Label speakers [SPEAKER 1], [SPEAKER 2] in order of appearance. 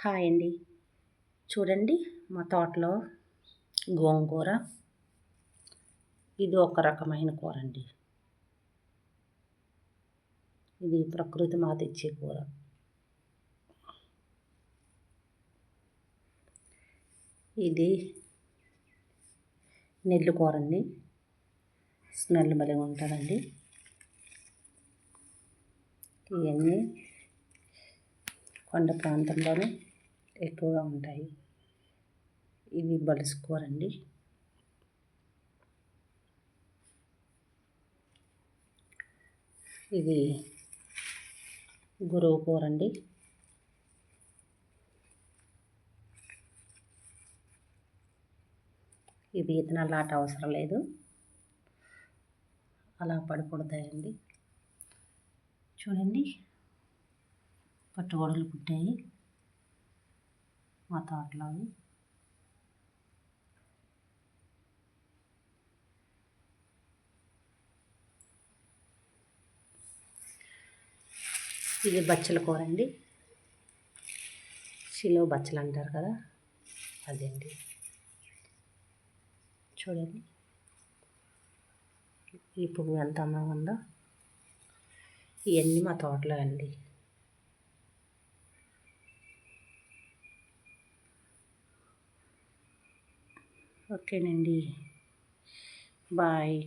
[SPEAKER 1] Hi అండి. చూడండి మా తోటలో గోంగూర. ఇది ఒక రకమైన కూర అండి. ఇది ప్రకృతి మాత ఇచ్చే కూర. ఇది నెల్లి కూర అండి. స్మెల్ భలే ఉంటుందండి. ఇవన్నీ కొండ ప్రాంతంలోనే ఎక్కువగా ఉంటాయి. ఇవి బలుసు కూర అండి. ఇది గురువు కూర అండి. ఇవి విత్తనాలు నాట అవసరం లేదు, అలా పడిపోతాయండి. చూడండి పట్టుగొడలు పుట్టాయి మా తోటలో. ఇది బచ్చల కూర అండి. శిలో బచ్చలు అంటారు కదా, అదండి. చూడండి ఈ పువ్వు ఎంత అందంగా ఉందో. ఇవన్నీ మా తోటలో అండి. ఓకేనండి, బాయ్.